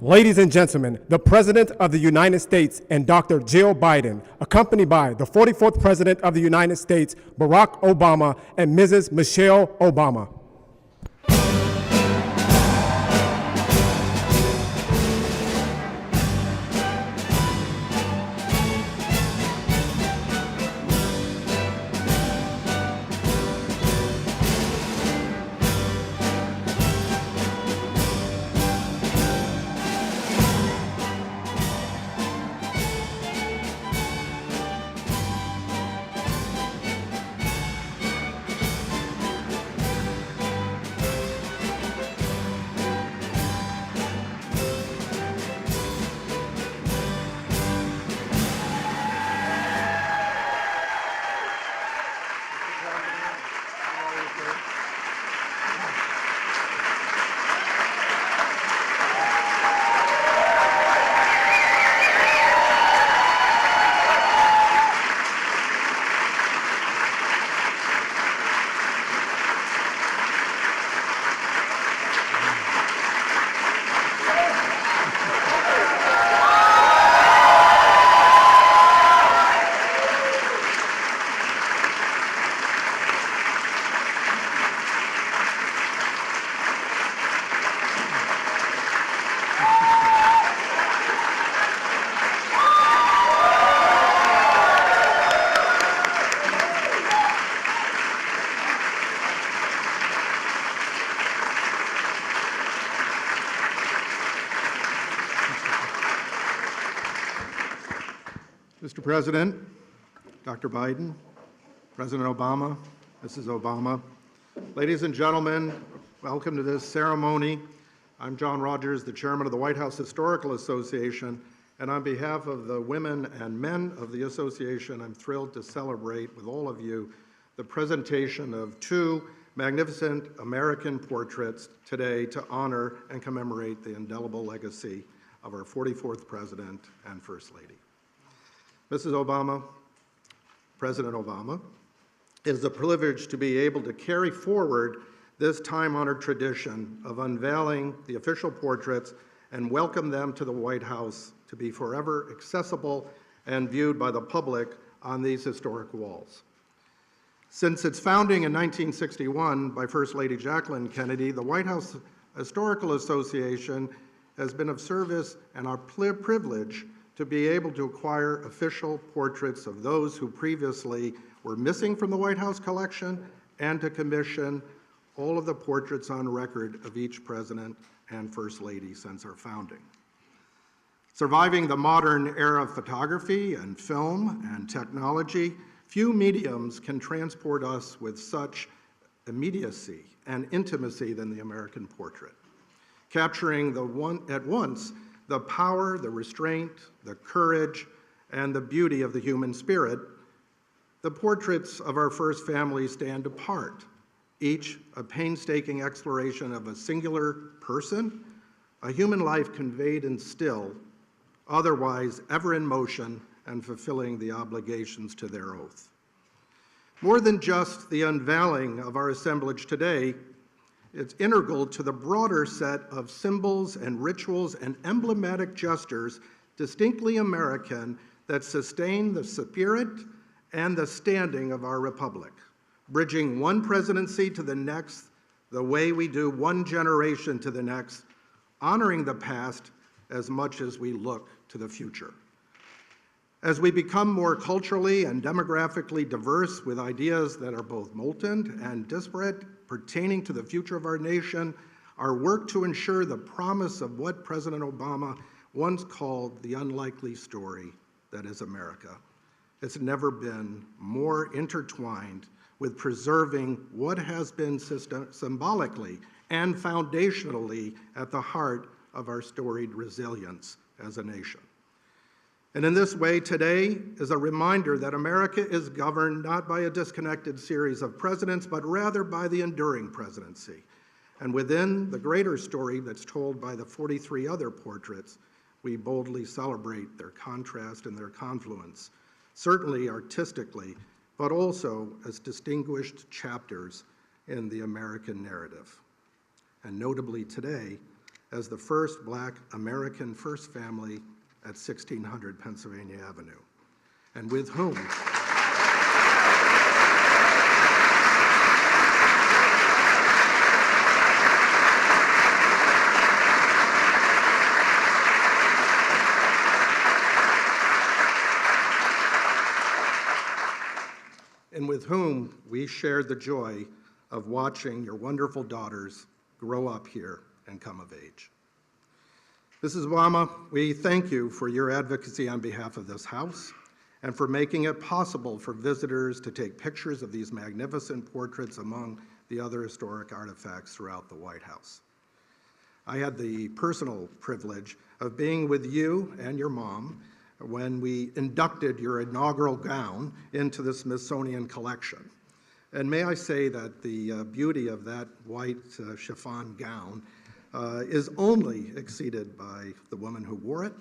Ladies and gentlemen, the President of the United States and Dr. Jill Biden, accompanied by the 44th President of the United States, Barack Obama, and Mrs. Michelle Obama. Mr. President, Dr. Biden, President Obama, Mrs. Obama, ladies and gentlemen, welcome to this ceremony. I'm John Rogers, the chairman of the White House Historical Association, and on behalf of the women and men of the association, I'm thrilled to celebrate with all of you the presentation of two magnificent American portraits today to honor and commemorate the indelible legacy of our 44th President and First Lady. Mrs. Obama, President Obama, it is a privilege to be able to carry forward this time-honored tradition of unveiling the official portraits and welcome them to the White House to be forever accessible and viewed by the public on these historic walls. Since its founding in 1961 by First Lady Jacqueline Kennedy, the White House Historical Association has been of service and our privilege to be able to acquire official portraits of those who previously were missing from the White House collection and to commission all of the portraits on record of each President and First Lady since our founding. Surviving the modern era of photography and film and technology, few mediums can transport us with such immediacy and intimacy than the American portrait, capturing at once the power, the restraint, the courage, and the beauty of the human spirit. The portraits of our first family stand apart, each a painstaking exploration of a singular person, a human life conveyed in still, otherwise ever in motion and fulfilling the obligations to their oath. More than just the unveiling of our assemblage today, it's integral to the broader set of symbols and rituals and emblematic gestures distinctly American that sustain the spirit and the standing of our republic, bridging one presidency to the next the way we do one generation to the next, honoring the past as much as we look to the future. As we become more culturally and demographically diverse with ideas that are both molten and disparate pertaining to the future of our nation, our work to ensure the promise of what President Obama once called the unlikely story that is America. It's never been more intertwined with preserving what has been symbolically and foundationally at the heart of our storied resilience as a nation. And in this way, today is a reminder that America is governed not by a disconnected series of presidents, but rather by the enduring presidency. And within the greater story that's told by the 43 other portraits, we boldly celebrate their contrast and their confluence, certainly artistically, but also as distinguished chapters in the American narrative. And notably today, as the first Black American first family at 1600 Pennsylvania Avenue, and with whom we shared the joy of watching your wonderful daughters grow up here and come of age. Mrs. Obama, we thank you for your advocacy on behalf of this House and for making it possible for visitors to take pictures of these magnificent portraits among the other historic artifacts throughout the White House. I had the personal privilege of being with you and your mom when we inducted your inaugural gown into the Smithsonian collection. And may I say that the beauty of that white chiffon gown is only exceeded by the woman who wore it,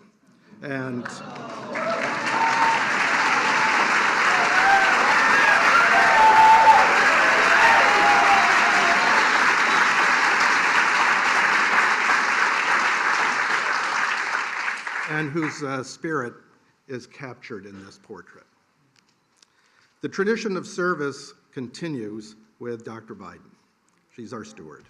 and whose spirit is captured in this portrait. The tradition of service continues with Dr. Biden. She's our steward.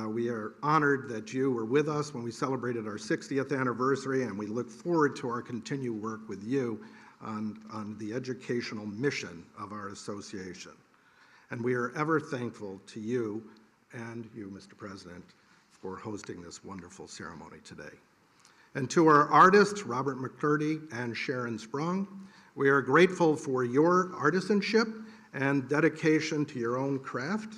We are honored that you were with us when we celebrated our 60th anniversary, and we look forward to our continued work with you on the educational mission of our association. And we are ever thankful to you and you, Mr. President, for hosting this wonderful ceremony today. And to our artists, Robert McCurdy and Sharon Sprung, we are grateful for your artisanship and dedication to your own craft.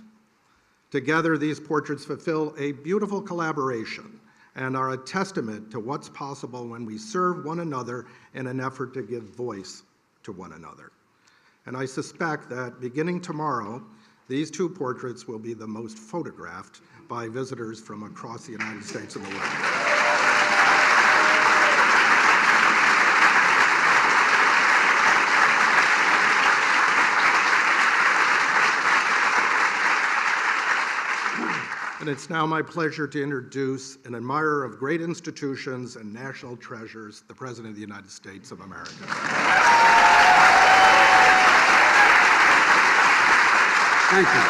Together, these portraits fulfill a beautiful collaboration and are a testament to what's possible when we serve one another in an effort to give voice to one another. And I suspect that beginning tomorrow, these two portraits will be the most photographed by visitors from across the United States and the world. And it's now my pleasure to introduce an admirer of great institutions and national treasures, the President of the United States of America. Thank you.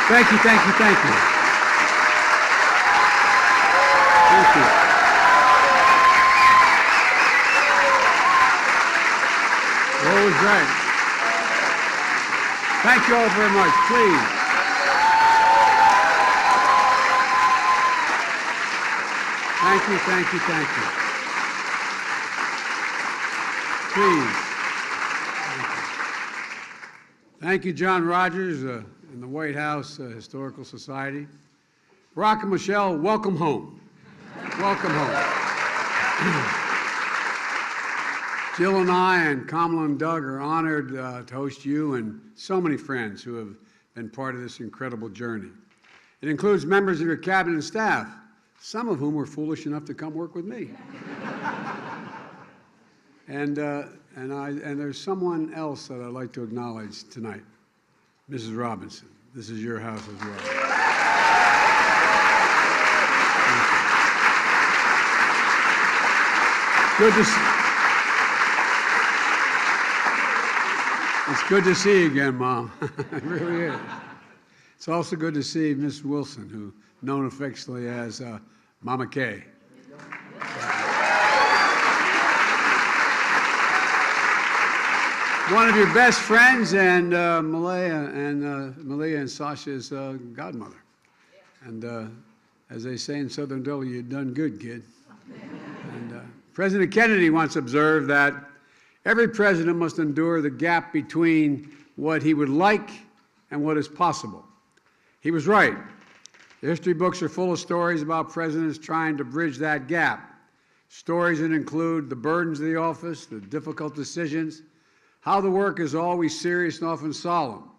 Thank you, thank you, thank you. Thank you. Always right. Thank you all very much, please. Thank you, thank you, thank you. Please. Thank you, John Rogers and the White House Historical Society. Barack and Michelle, welcome home. Welcome home. Jill and I and Kamala and Doug are honored to host you and so many friends who have been part of this incredible journey. It includes members of your cabinet and staff, some of whom were foolish enough to come work with me. And there's someone else that I'd like to acknowledge tonight, Mrs. Robinson. This is your house as well. It's good to see you again, Mom. It really is. It's also good to see Miss Wilson, who known affectionately as Mama Kay. One of your best friends, and Malia and Sasha's godmother. And as they say in Southern Delaware, you've done good, kid. And President Kennedy once observed that every president must endure the gap between what he would like and what is possible. He was right. The history books are full of stories about presidents trying to bridge that gap. Stories that include the burdens of the office, the difficult decisions, how the work is always serious and often solemn.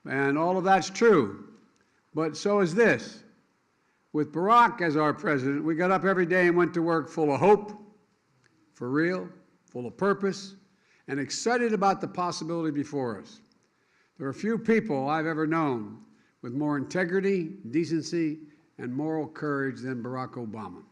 And all of that's true, but so is this. With Barack as our president, we got up every day and went to work full of hope, for real, full of purpose, and excited about the possibility before us. There are few people I've ever known with more integrity, decency, and moral courage than Barack Obama.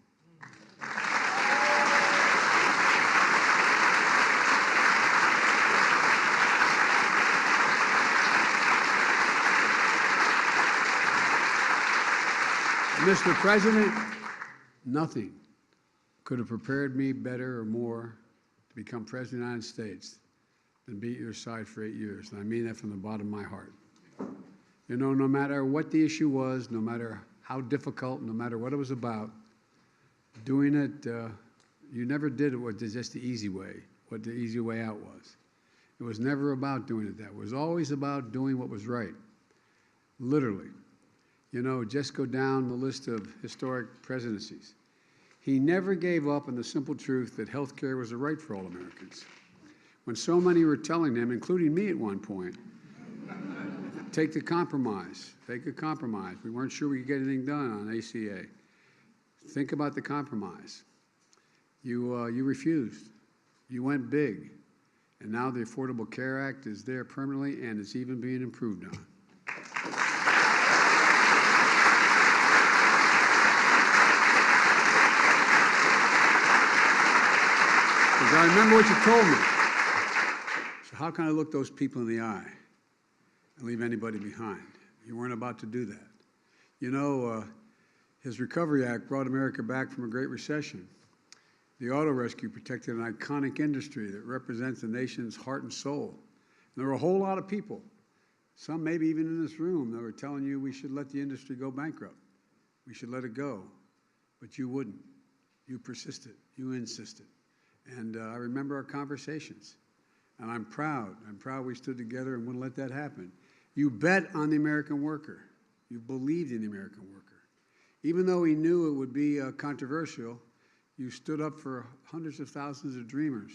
Mr. President, nothing could have prepared me better or more to become President of the United States than be at your side for 8 years. And I mean that from the bottom of my heart. You know, no matter what the issue was, no matter how difficult, no matter what it was about, doing it, you never did it with just the easy way, what the easy way out was. It was never about doing it that way. It was always about doing what was right, literally. You know, just go down the list of historic presidencies. He never gave up on the simple truth that health care was a right for all Americans. When so many were telling him, including me at one point, take the compromise, take a compromise. We weren't sure we could get anything done on ACA. Think about the compromise. You refused. You went big. And now the Affordable Care Act is there permanently, and it's even being improved on. I remember what you told me. So how can I look those people in the eye and leave anybody behind? You weren't about to do that. You know, his Recovery Act brought America back from a great recession. The auto rescue protected an iconic industry that represents the nation's heart and soul. And there were a whole lot of people, some maybe even in this room, that were telling you we should let the industry go bankrupt. We should let it go. But you wouldn't. You persisted. You insisted. And I remember our conversations, and I'm proud. I'm proud we stood together and wouldn't let that happen. You bet on the American worker. You believed in the American worker. Even though he knew it would be controversial, you stood up for hundreds of thousands of dreamers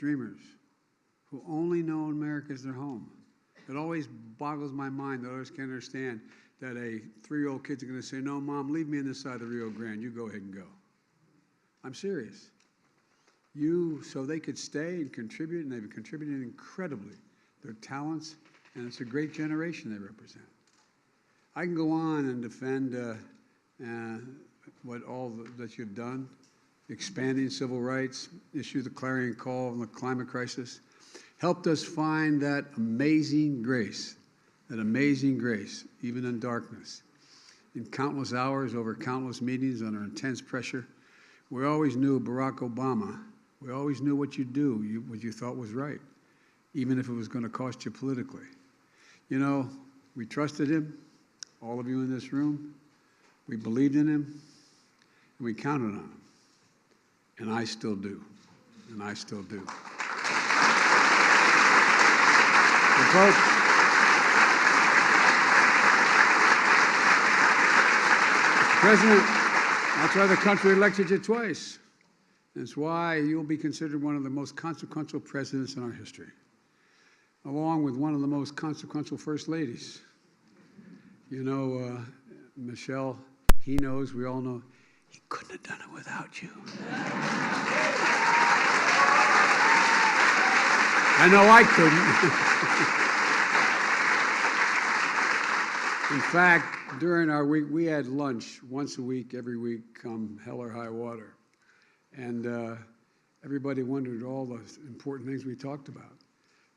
who only know America as their home. It always boggles my mind that I always can't understand that a 3-year-old kid's going to say, no, Mom, leave me on this side of the Rio Grande. You go ahead and go. I'm serious. So they could stay and contribute, and they've contributed incredibly, their talents, and it's a great generation they represent. I can go on and defend that you've done, expanding civil rights, issue the clarion call on the climate crisis, helped us find that amazing grace, even in darkness. In countless hours, over countless meetings, under intense pressure, we always knew Barack Obama. We always knew what you'd do, what you thought was right, even if it was going to cost you politically. You know, we trusted him, all of you in this room. We believed in him, and we counted on him. And I still do. And I still do. And folks, Mr. President, that's why the country elected you twice. It's why you'll be considered one of the most consequential presidents in our history, along with one of the most consequential first ladies. You know, Michelle, he knows, we all know, he couldn't have done it without you. I know I couldn't. In fact, during our week, we had lunch once a week, every week, come hell or high water. And everybody wondered all the important things we talked about.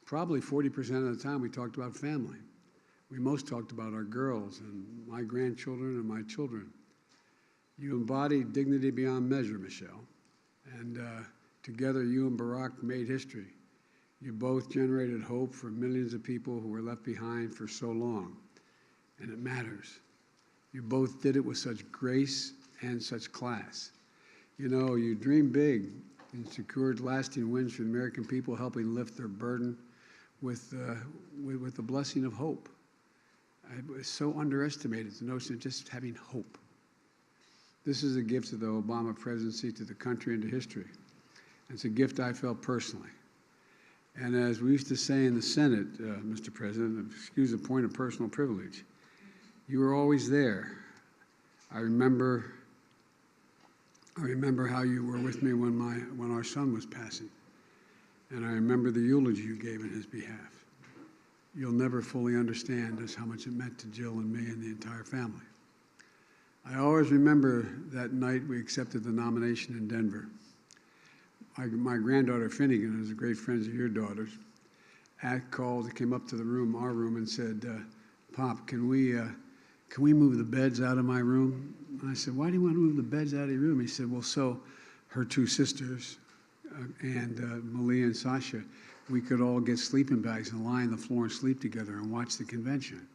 Probably 40% of the time we talked about family. We most talked about our girls and my grandchildren and my children. You embodied dignity beyond measure, Michelle. And together you and Barack made history. You both generated hope for millions of people who were left behind for so long. And it matters. You both did it with such grace and such class. You know, you dreamed big and secured lasting wins for the American people, helping lift their burden with the blessing of hope. It was so underestimated, the notion of just having hope. This is a gift of the Obama presidency to the country and to history. It's a gift I felt personally. And as we used to say in the Senate, Mr. President, excuse the point of personal privilege, you were always there. I remember how you were with me when our son was passing. And I remember the eulogy you gave in his behalf. you'll never fully understand just how much it meant to Jill and me and the entire family. I always remember that night we accepted the nomination in Denver. My granddaughter Finnegan, who's a great friend of your daughter's, came up to the room, our room, and said, "Pop, can we move the beds out of my room?" And I said, "Why do you want to move the beds out of your room?" He said, "Well, so her two sisters and Malia and Sasha, we could all get sleeping bags and lie on the floor and sleep together and watch the convention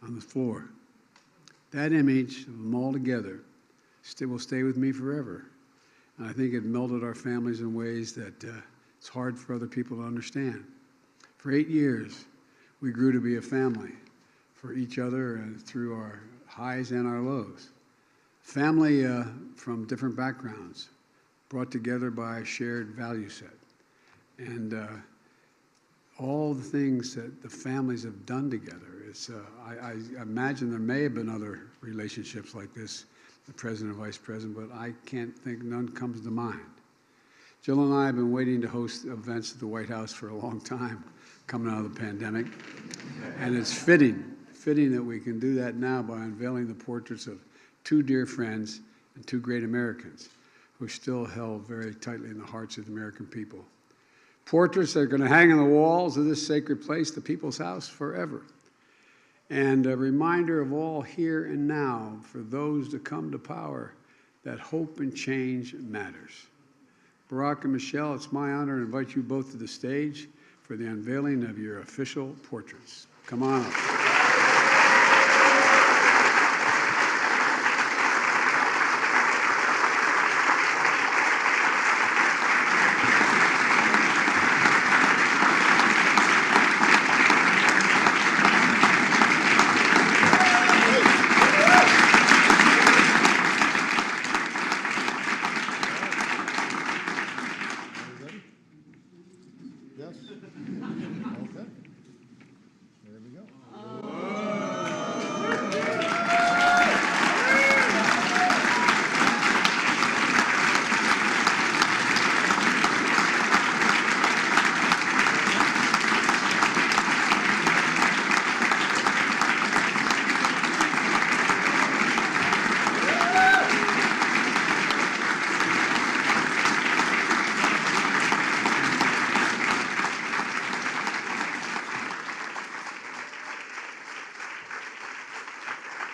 on the floor." That image of them all together will stay with me forever. And I think it melded our families in ways that it's hard for other people to understand. For 8 years, we grew to be a family for each other and through our highs and our lows. Family from different backgrounds, brought together by a shared value set. And all the things that the families have done together. I imagine there may have been other relationships like this, the president and vice president, but I can't think, none comes to mind. Jill and I have been waiting to host events at the White House for a long time, coming out of the pandemic. And it's fitting that we can do that now by unveiling the portraits of two dear friends and two great Americans who are still held very tightly in the hearts of the American people. Portraits that are going to hang on the walls of this sacred place, the People's House, forever. And a reminder of all here and now for those to come to power that hope and change matters. Barack and Michelle, it's my honor to invite you both to the stage for the unveiling of your official portraits. Come on up. Yes? Okay. There we go.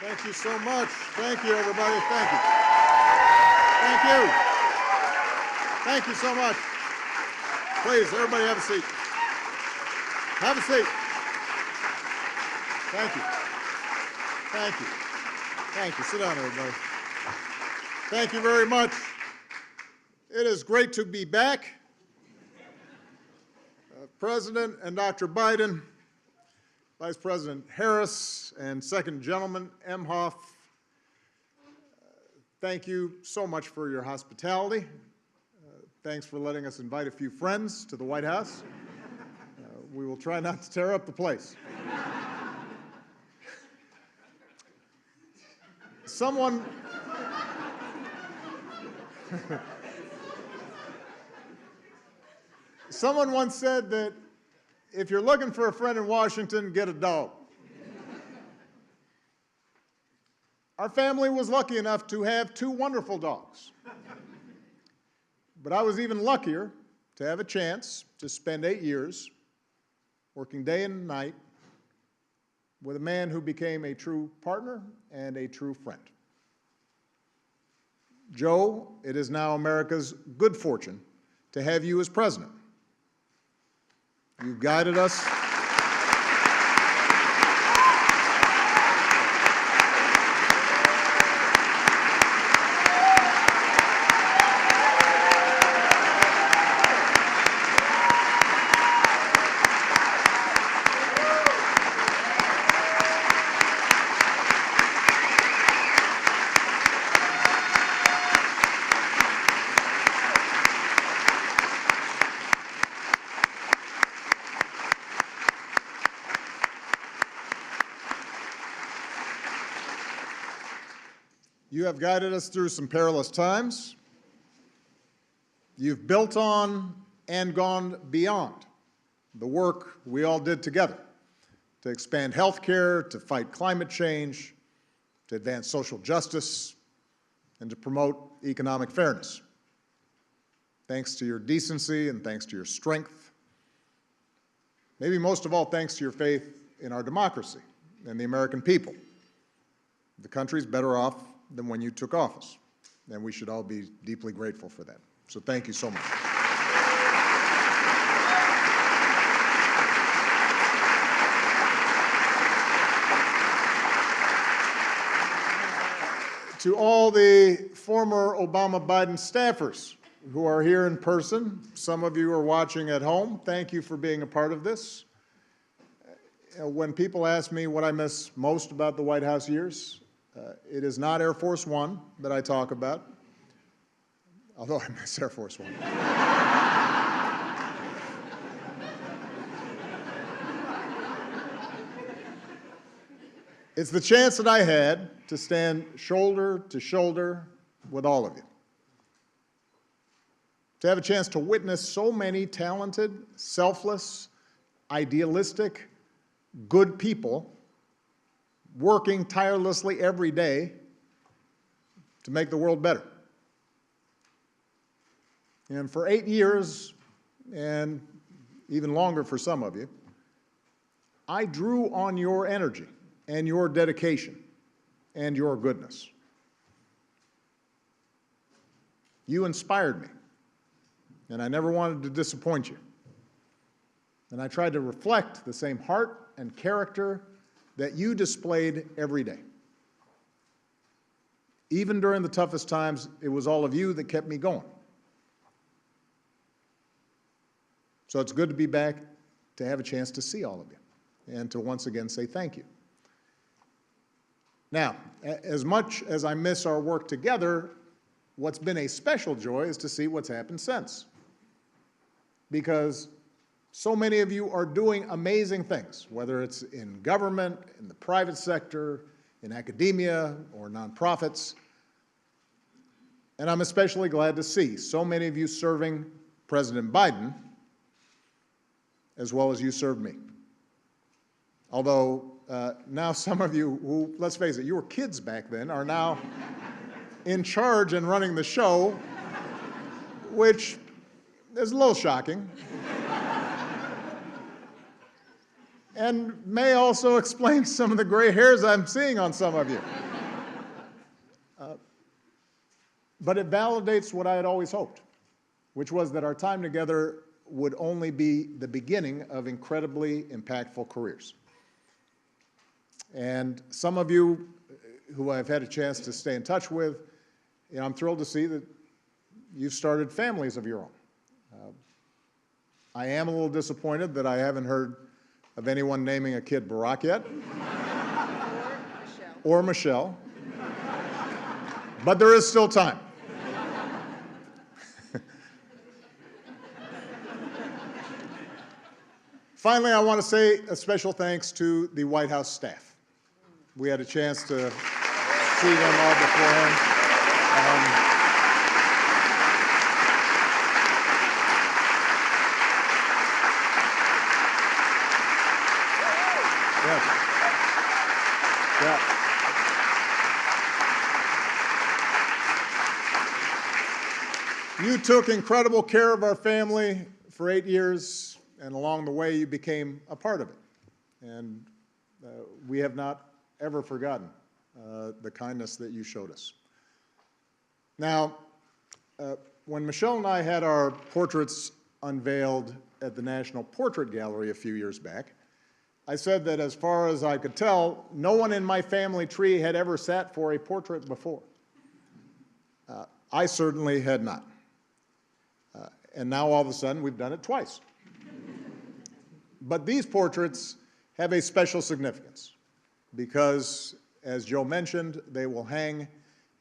Thank you so much. Thank you, everybody. Thank you. Thank you. Thank you so much. Please, everybody have a seat. Have a seat. Thank you. Thank you. Thank you. Sit down, everybody. Thank you very much. It is great to be back. President and Dr. Biden, Vice President Harris, and Second Gentleman Emhoff, thank you so much for your hospitality. Thanks for letting us invite a few friends to the White House. We will try not to tear up the place. Someone once said that if you're looking for a friend in Washington, get a dog. Our family was lucky enough to have two wonderful dogs. But I was even luckier to have a chance to spend 8 years working day and night with a man who became a true partner and a true friend. Joe, it is now America's good fortune to have you as president. You've guided us. You have guided us through some perilous times. You've built on and gone beyond the work we all did together to expand health care, to fight climate change, to advance social justice, and to promote economic fairness. Thanks to your decency and thanks to your strength, maybe most of all thanks to your faith in our democracy and the American people, the country's better off than when you took office, and we should all be deeply grateful for that. So thank you so much. To all the former Obama-Biden staffers who are here in person, some of you are watching at home, thank you for being a part of this. When people ask me what I miss most about the White House years, it is not Air Force One that I talk about, although I miss Air Force One. It's the chance that I had to stand shoulder to shoulder with all of you. To have a chance to witness so many talented, selfless, idealistic, good people working tirelessly every day to make the world better. And for 8 years, and even longer for some of you, I drew on your energy and your dedication and your goodness. You inspired me, and I never wanted to disappoint you. And I tried to reflect the same heart and character that you displayed every day. Even during the toughest times, it was all of you that kept me going. So it's good to be back, to have a chance to see all of you, and to once again say thank you. Now, as much as I miss our work together, what's been a special joy is to see what's happened since. Because so many of you are doing amazing things, whether it's in government, in the private sector, in academia, or nonprofits. And I'm especially glad to see so many of you serving President Biden as well as you served me. Although now some of you who, let's face it, you were kids back then, are now in charge and running the show, which is a little shocking. And may also explain some of the gray hairs I'm seeing on some of you. But it validates what I had always hoped, which was that our time together would only be the beginning of incredibly impactful careers. And some of you who I've had a chance to stay in touch with, I'm thrilled to see that you've started families of your own. I am a little disappointed that I haven't heard of anyone naming a kid Barack yet. Or Michelle. But there is still time. Finally, I want to say a special thanks to the White House staff. We had a chance to see them all beforehand. Yes. Yeah. You took incredible care of our family for 8 years, and along the way, you became a part of it. And we have not ever forgotten the kindness that you showed us. Now, when Michelle and I had our portraits unveiled at the National Portrait Gallery a few years back, I said that as far as I could tell, no one in my family tree had ever sat for a portrait before. I certainly had not. And now all of a sudden, we've done it twice. But these portraits have a special significance because, as Joe mentioned, they will hang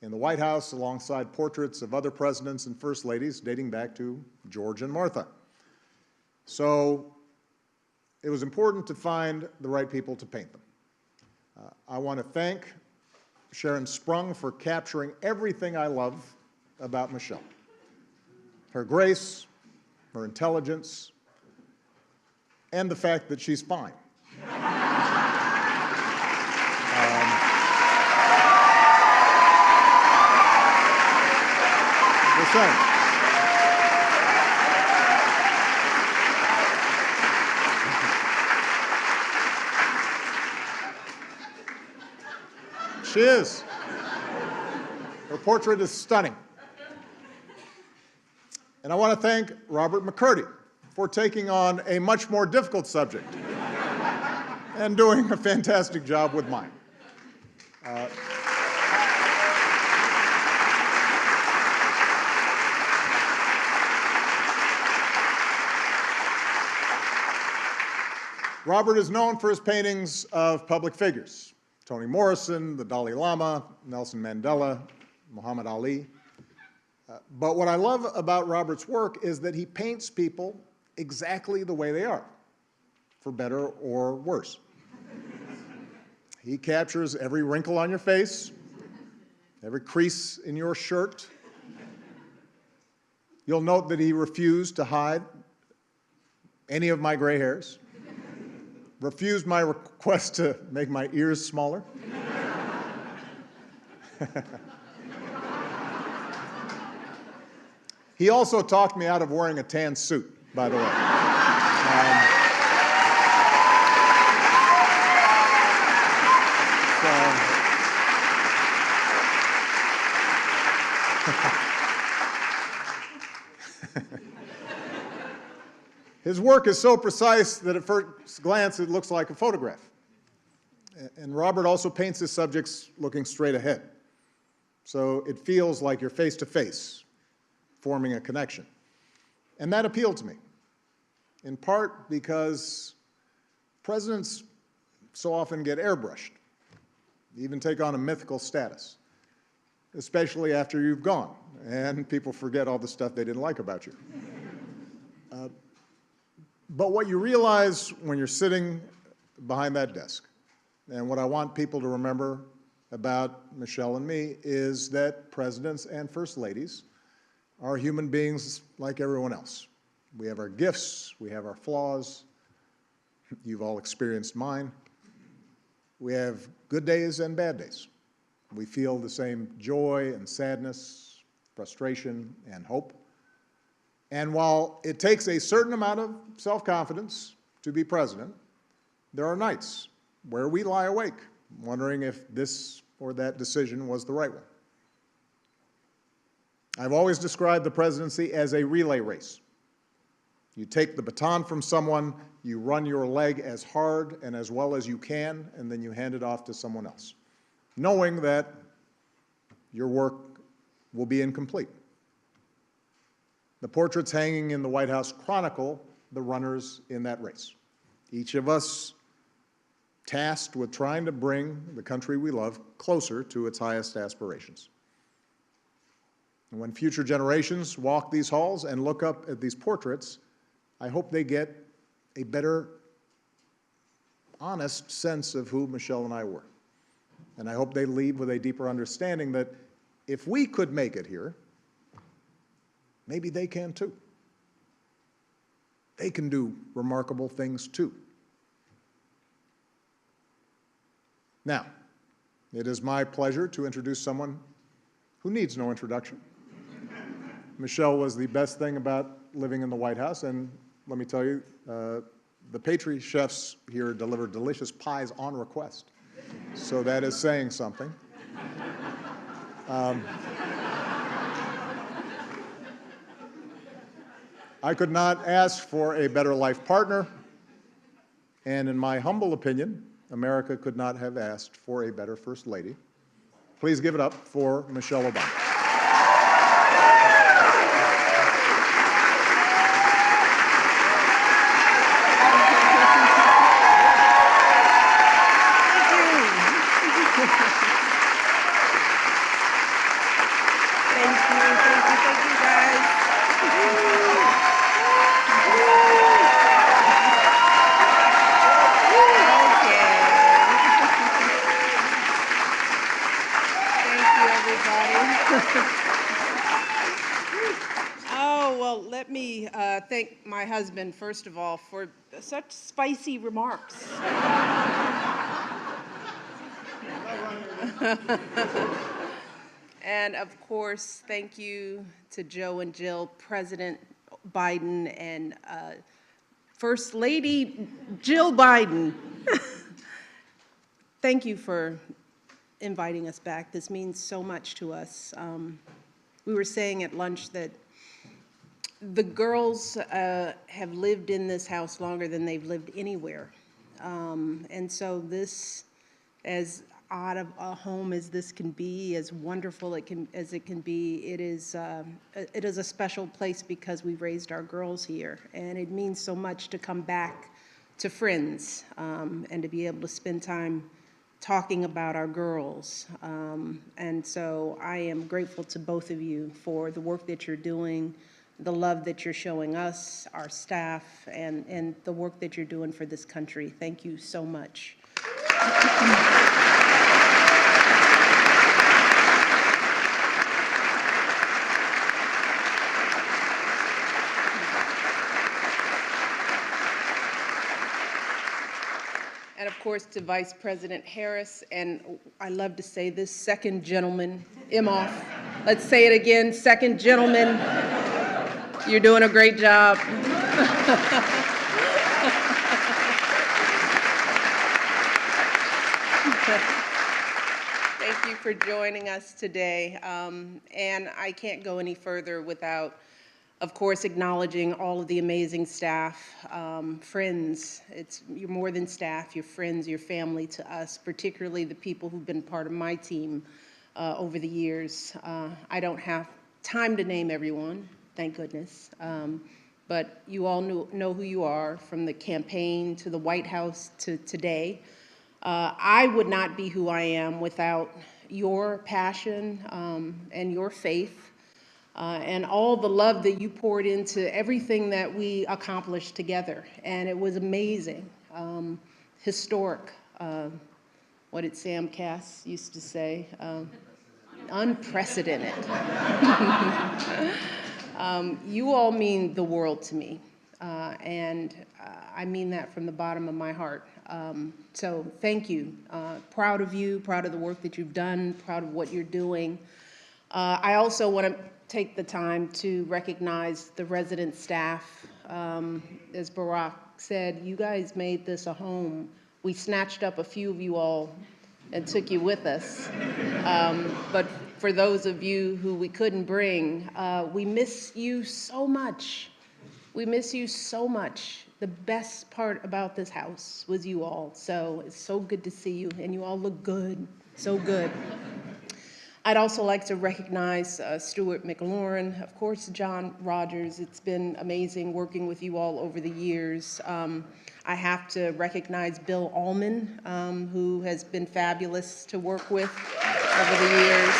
in the White House alongside portraits of other presidents and first ladies dating back to George and Martha. So it was important to find the right people to paint them. I want to thank Sharon Sprung for capturing everything I love about Michelle. Her grace, her intelligence, and the fact that she's fine. Just saying. She is. Her portrait is stunning. And I want to thank Robert McCurdy for taking on a much more difficult subject and doing a fantastic job with mine. Robert is known for his paintings of public figures: Toni Morrison, the Dalai Lama, Nelson Mandela, Muhammad Ali. But what I love about Robert's work is that he paints people exactly the way they are, for better or worse. He captures every wrinkle on your face, every crease in your shirt. You'll note that he refused to hide any of my gray hairs, refused my request to make my ears smaller. He also talked me out of wearing a tan suit, by the way. His work is so precise that at first glance it looks like a photograph. And Robert also paints his subjects looking straight ahead. So it feels like you're face to face, forming a connection. And that appealed to me, in part because presidents so often get airbrushed, even take on a mythical status, especially after you've gone, and people forget all the stuff they didn't like about you. But what you realize when you're sitting behind that desk, and what I want people to remember about Michelle and me, is that presidents and first ladies are human beings like everyone else. We have our gifts, we have our flaws. You've all experienced mine. We have good days and bad days. We feel the same joy and sadness, frustration and hope. And while it takes a certain amount of self-confidence to be president, there are nights where we lie awake, wondering if this or that decision was the right one. I've always described the presidency as a relay race. You take the baton from someone, you run your leg as hard and as well as you can, and then you hand it off to someone else, knowing that your work will be incomplete. The portraits hanging in the White House chronicle the runners in that race, each of us tasked with trying to bring the country we love closer to its highest aspirations. And when future generations walk these halls and look up at these portraits, I hope they get a better, honest sense of who Michelle and I were. And I hope they leave with a deeper understanding that if we could make it here, maybe they can too. They can do remarkable things too. Now, it is my pleasure to introduce someone who needs no introduction. Michelle was the best thing about living in the White House, and let me tell you, the pastry chefs here deliver delicious pies on request. So that is saying something. I could not ask for a better life partner, and in my humble opinion, America could not have asked for a better First Lady. Please give it up for Michelle Obama. me thank my husband, first of all, for such spicy remarks. And of course, thank you to Joe and Jill, President Biden, and First Lady Jill Biden. Thank you for inviting us back. This means so much to us. We were saying at lunch that the girls have lived in this house longer than they've lived anywhere. And so this, as odd of a home as this can be, as wonderful as it can be, it is a special place because we've raised our girls here. And it means so much to come back to friends and to be able to spend time talking about our girls. And so I am grateful to both of you for the work that you're doing, the love that you're showing us, our staff, and the work that you're doing for this country. Thank you so much. And of course, to Vice President Harris, and I love to say this, second gentleman, Imhoff. Let's say it again, second gentleman. You're doing a great job. Thank you for joining us today. And I can't go any further without, of course, acknowledging all of the amazing staff, friends. You're more than staff, you're friends, you're family to us, particularly the people who've been part of my team over the years. I don't have time to name everyone, thank goodness. But you all know who you are, from the campaign to the White House to today. I would not be who I am without your passion and your faith. And all the love that you poured into everything that we accomplished together. And it was amazing, historic. What did Sam Cass used to say? Unprecedented. You all mean the world to me. And I mean that from the bottom of my heart. So thank you. Proud of you, proud of the work that you've done, proud of what you're doing. I also want to take the time to recognize the resident staff. As Barack said, you guys made this a home. We snatched up a few of you all and took you with us. But for those of you who we couldn't bring, we miss you so much. We miss you so much. The best part about this house was you all. So it's so good to see you, and you all look good, so good. I'd also like to recognize Stuart McLaurin, of course, John Rogers. It's been amazing working with you all over the years. I have to recognize Bill Allman, who has been fabulous to work with over the years.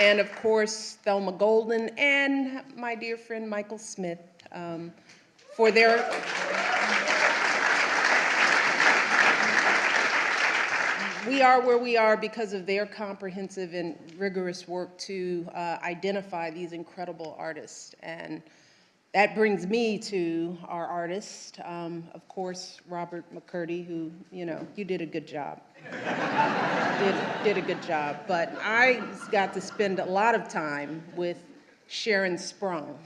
And of course, Thelma Golden and my dear friend Michael Smith for their we are where we are because of their comprehensive and rigorous work to identify these incredible artists. And that brings me to our artist, of course, Robert McCurdy, who, you did a good job. did a good job. But I got to spend a lot of time with Sharon Sprung.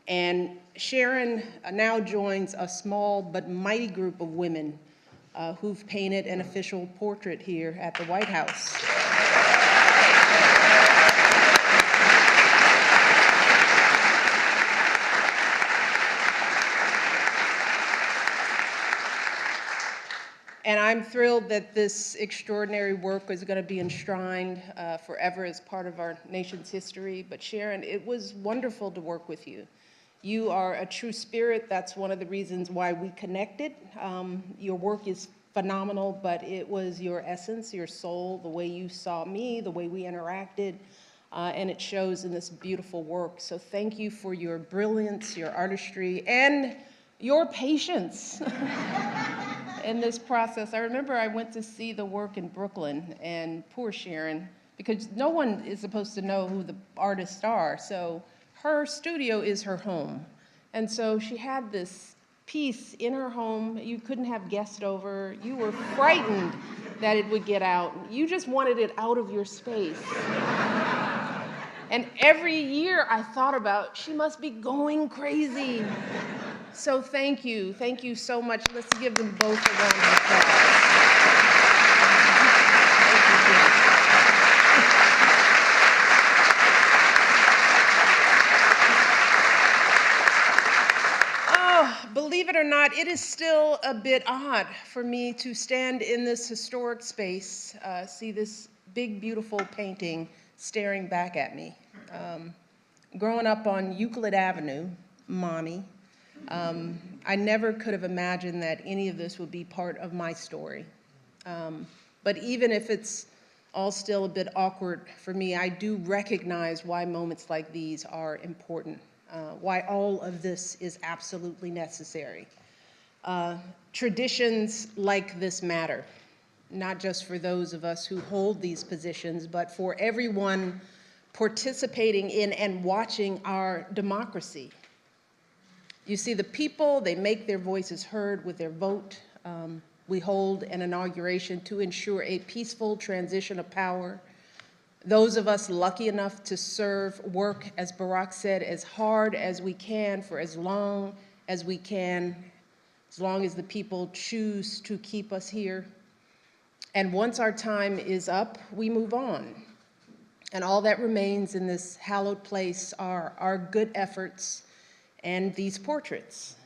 And Sharon now joins a small but mighty group of women who've painted an official portrait here at the White House. And I'm thrilled that this extraordinary work is going to be enshrined forever as part of our nation's history. But Sharon, it was wonderful to work with you. You are a true spirit. That's one of the reasons why we connected. Your work is phenomenal, but it was your essence, your soul, the way you saw me, the way we interacted, and it shows in this beautiful work. So thank you for your brilliance, your artistry, and your patience. in this process. I remember I went to see the work in Brooklyn, and poor Sharon, because no one is supposed to know who the artists are, so her studio is her home. And so she had this piece in her home. You couldn't have guests over. You were frightened that it would get out. You just wanted it out of your space. And every year I thought about, she must be going crazy. So thank you so much. Let's give them both a round of applause. Oh, believe it or not, it is still a bit odd for me to stand in this historic space, see this big, beautiful painting staring back at me. Growing up on Euclid Avenue, Mommy, I never could have imagined that any of this would be part of my story. But even if it's all still a bit awkward for me, I do recognize why moments like these are important, why all of this is absolutely necessary. Traditions like this matter, not just for those of us who hold these positions, but for everyone participating in and watching our democracy. You see, the people, they make their voices heard with their vote. We hold an inauguration to ensure a peaceful transition of power. Those of us lucky enough to serve, work, as Barack said, as hard as we can for as long as we can, as long as the people choose to keep us here. And once our time is up, we move on. And all that remains in this hallowed place are our good efforts and these portraits,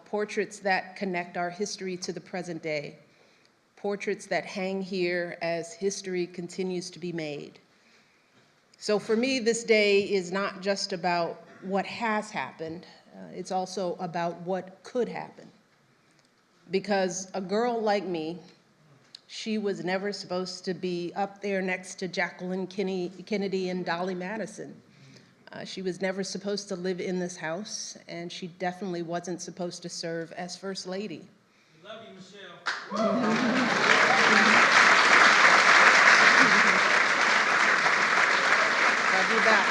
portraits that connect our history to the present day, portraits that hang here as history continues to be made. So for me, this day is not just about what has happened, it's also about what could happen. Because a girl like me, she was never supposed to be up there next to Jacqueline Kennedy and Dolly Madison. She was never supposed to live in this house, and she definitely wasn't supposed to serve as First Lady. We love you, Michelle. Love you back.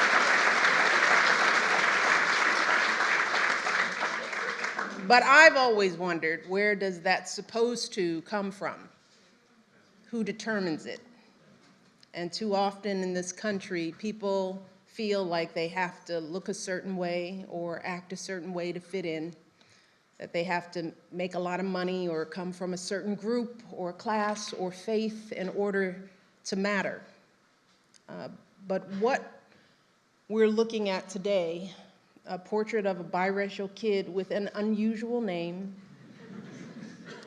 But I've always wondered, where does that supposed to come from? Who determines it? And too often in this country, people feel like they have to look a certain way or act a certain way to fit in, that they have to make a lot of money or come from a certain group or class or faith in order to matter. But what we're looking at today, a portrait of a biracial kid with an unusual name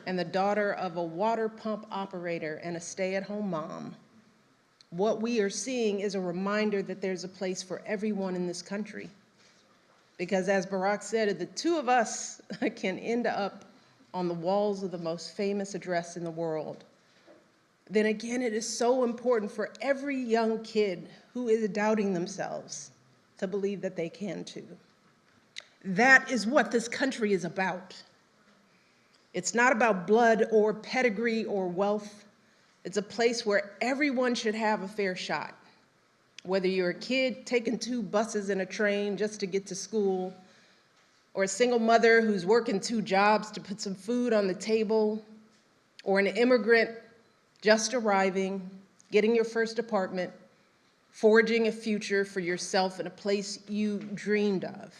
and the daughter of a water pump operator and a stay-at-home mom, what we are seeing is a reminder that there's a place for everyone in this country. Because as Barack said, the two of us can end up on the walls of the most famous address in the world. Then again, it is so important for every young kid who is doubting themselves to believe that they can too. That is what this country is about. It's not about blood or pedigree or wealth. It's a place where everyone should have a fair shot. Whether you're a kid taking 2 buses and a train just to get to school, or a single mother who's working 2 jobs to put some food on the table, or an immigrant just arriving, getting your first apartment, forging a future for yourself in a place you dreamed of.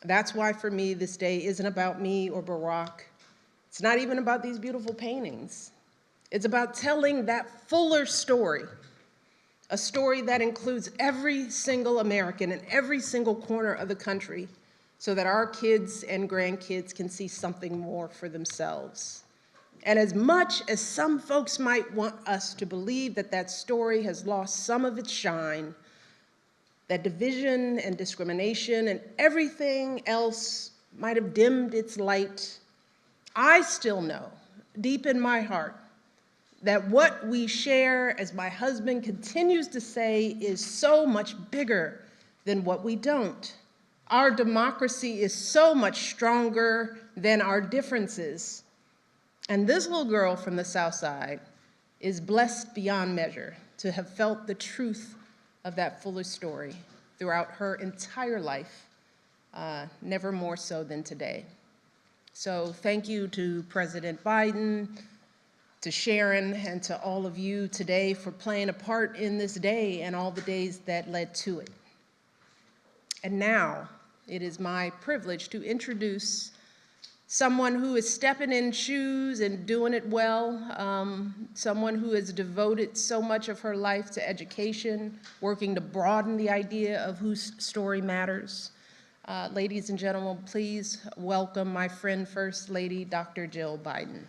That's why for me, this day isn't about me or Barack. It's not even about these beautiful paintings. It's about telling that fuller story, a story that includes every single American in every single corner of the country so that our kids and grandkids can see something more for themselves. And as much as some folks might want us to believe that that story has lost some of its shine, that division and discrimination and everything else might have dimmed its light, I still know, deep in my heart, that what we share, as my husband continues to say, is so much bigger than what we don't. Our democracy is so much stronger than our differences. And this little girl from the South Side is blessed beyond measure to have felt the truth of that fuller story throughout her entire life, never more so than today. So thank you to President Biden, to Sharon, and to all of you today for playing a part in this day and all the days that led to it. And now it is my privilege to introduce someone who is stepping in shoes and doing it well, someone who has devoted so much of her life to education, working to broaden the idea of whose story matters. Ladies and gentlemen, please welcome my friend, First Lady, Dr. Jill Biden.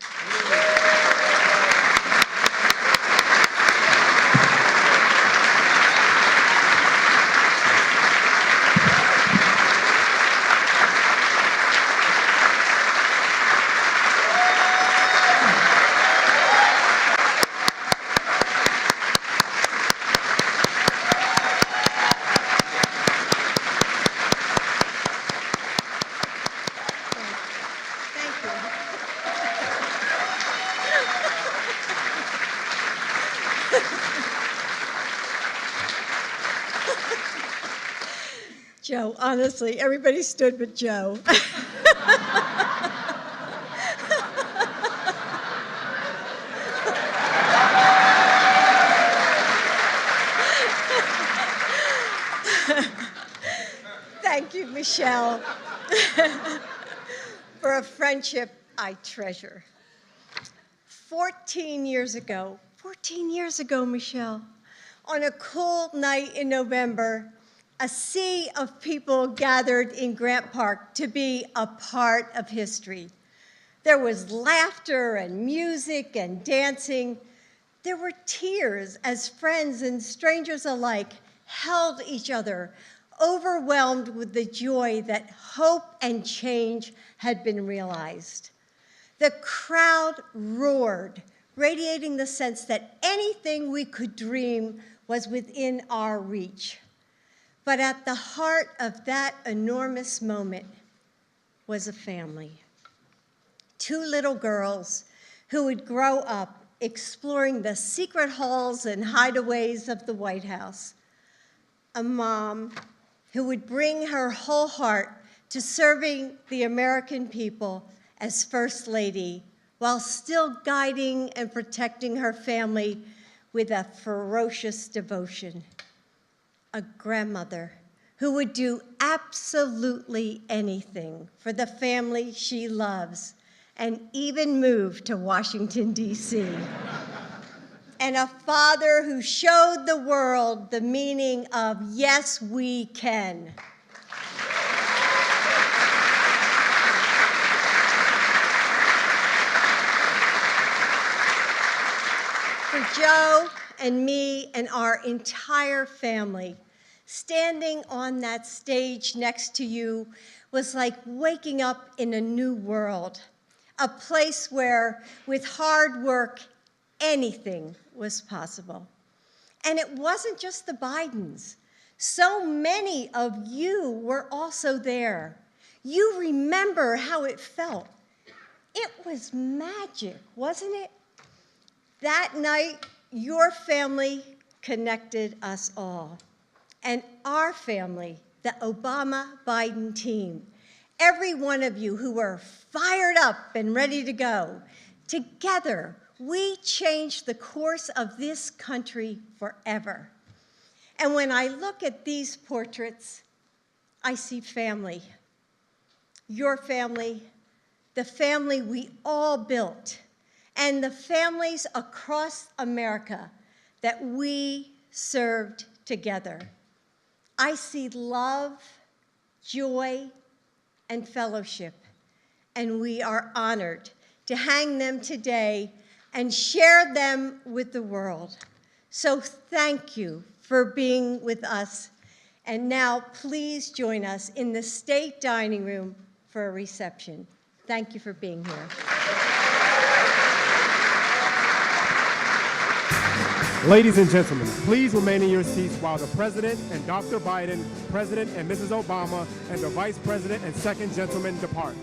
Joe, honestly, everybody stood but Joe. Thank you, Michelle, for a friendship I treasure. 14 years ago, Michelle, on a cool night in November, a sea of people gathered in Grant Park to be a part of history. There was laughter and music and dancing. There were tears as friends and strangers alike held each other, overwhelmed with the joy that hope and change had been realized. The crowd roared, radiating the sense that anything we could dream was within our reach. But at the heart of that enormous moment was a family. Two little girls who would grow up exploring the secret halls and hideaways of the White House. A mom who would bring her whole heart to serving the American people as First Lady, while still guiding and protecting her family with a ferocious devotion. A grandmother who would do absolutely anything for the family she loves, and even move to Washington, D.C. And a father who showed the world the meaning of yes, we can. For Joe and me and our entire family, standing on that stage next to you was like waking up in a new world, a place where, with hard work, anything was possible. And it wasn't just the Bidens. So many of you were also there. You remember how it felt. It was magic, wasn't it? That night, your family connected us all. And our family, the Obama-Biden team, every one of you who were fired up and ready to go, together, we changed the course of this country forever. And when I look at these portraits, I see family. Your family, the family we all built, and the families across America that we served together. I see love, joy, and fellowship, and we are honored to hang them today and share them with the world. So thank you for being with us. And now please join us in the State Dining Room for a reception. Thank you for being here. Ladies and gentlemen, please remain in your seats while the President and Dr. Biden, President and Mrs. Obama, and the Vice President and Second Gentleman depart.